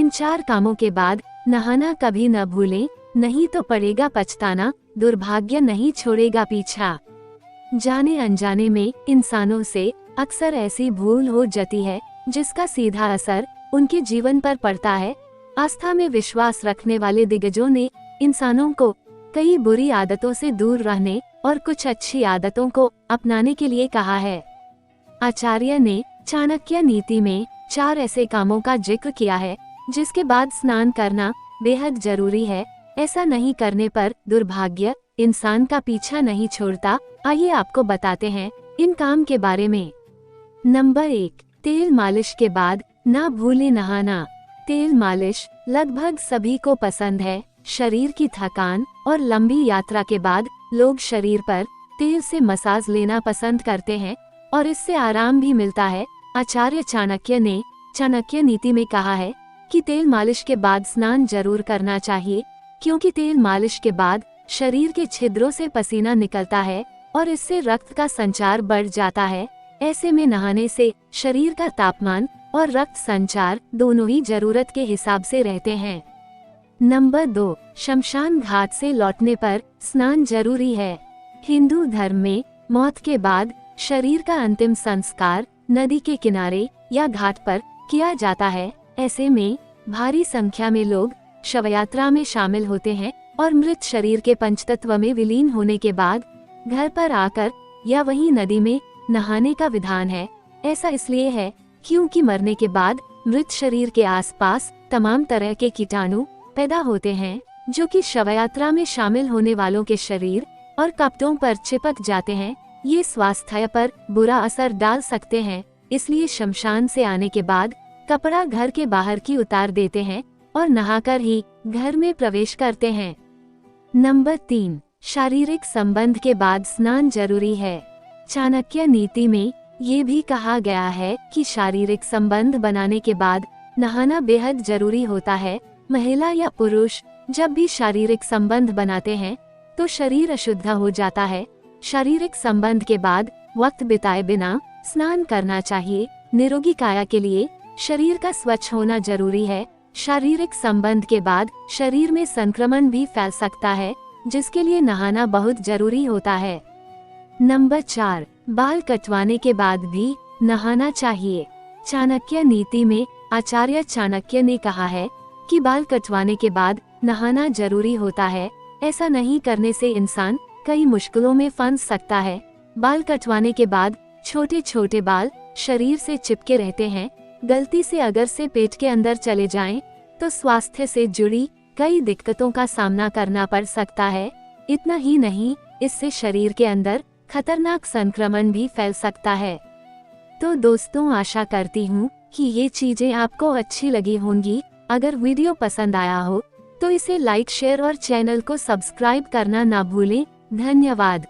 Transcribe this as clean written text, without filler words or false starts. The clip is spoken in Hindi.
इन 4 कामों के बाद नहाना कभी न भूलें, नहीं तो पड़ेगा पछताना, दुर्भाग्य नहीं छोड़ेगा पीछा। जाने अनजाने में इंसानों से अक्सर ऐसी भूल हो जाती है जिसका सीधा असर उनके जीवन पर पड़ता है। आस्था में विश्वास रखने वाले दिग्गजों ने इंसानों को कई बुरी आदतों से दूर रहने और कुछ अच्छी आदतों को अपनाने के लिए कहा है। आचार्य ने चाणक्य नीति में 4 ऐसे कामों का जिक्र किया है जिसके बाद स्नान करना बेहद जरूरी है। ऐसा नहीं करने पर दुर्भाग्य इंसान का पीछा नहीं छोड़ता। आइए आपको बताते हैं इन काम के बारे में। नंबर 1, तेल मालिश के बाद ना भूले नहाना। तेल मालिश लगभग सभी को पसंद है। शरीर की थकान और लंबी यात्रा के बाद लोग शरीर पर तेल से मसाज लेना पसंद करते हैं और इससे आराम भी मिलता है। आचार्य चाणक्य ने चाणक्य नीति में कहा है कि तेल मालिश के बाद स्नान जरूर करना चाहिए, क्योंकि तेल मालिश के बाद शरीर के छिद्रों से पसीना निकलता है और इससे रक्त का संचार बढ़ जाता है। ऐसे में नहाने से शरीर का तापमान और रक्त संचार दोनों ही जरूरत के हिसाब से रहते हैं। नंबर 2, शमशान घाट से लौटने पर स्नान जरूरी है। हिंदू धर्म में मौत के बाद शरीर का अंतिम संस्कार नदी के किनारे या घाट पर किया जाता है। ऐसे में भारी संख्या में लोग शवयात्रा में शामिल होते हैं और मृत शरीर के पंचतत्व में विलीन होने के बाद घर पर आकर या वहीं नदी में नहाने का विधान है। ऐसा इसलिए है क्योंकि मरने के बाद मृत शरीर के आसपास तमाम तरह के कीटाणु पैदा होते हैं जो कि शवयात्रा में शामिल होने वालों के शरीर और कपड़ों पर चिपक जाते हैं। ये स्वास्थ्य पर बुरा असर डाल सकते हैं, इसलिए शमशान से आने के बाद कपड़ा घर के बाहर की उतार देते हैं और नहाकर ही घर में प्रवेश करते हैं। नंबर 3, शारीरिक संबंध के बाद स्नान जरूरी है। चाणक्य नीति में ये भी कहा गया है कि शारीरिक संबंध बनाने के बाद नहाना बेहद जरूरी होता है। महिला या पुरुष जब भी शारीरिक संबंध बनाते हैं तो शरीर अशुद्ध हो जाता है। शारीरिक संबंध के बाद वक्त बिताए बिना स्नान करना चाहिए। निरोगी काया के लिए शरीर का स्वच्छ होना जरूरी है। शारीरिक संबंध के बाद शरीर में संक्रमण भी फैल सकता है, जिसके लिए नहाना बहुत जरूरी होता है। नंबर 4, बाल कटवाने के बाद भी नहाना चाहिए। चाणक्य नीति में आचार्य चाणक्य ने कहा है कि बाल कटवाने के बाद नहाना जरूरी होता है। ऐसा नहीं करने से इंसान कई मुश्किलों में फंस सकता है। बाल कटवाने के बाद छोटे छोटे बाल शरीर से चिपके रहते हैं। गलती से अगर से पेट के अंदर चले जाएं, तो स्वास्थ्य से जुड़ी कई दिक्कतों का सामना करना पड़ सकता है। इतना ही नहीं, इससे शरीर के अंदर खतरनाक संक्रमण भी फैल सकता है। तो दोस्तों, आशा करती हूँ कि ये चीजें आपको अच्छी लगी होंगी। अगर वीडियो पसंद आया हो तो इसे लाइक, शेयर और चैनल को सब्सक्राइब करना ना भूलें। धन्यवाद।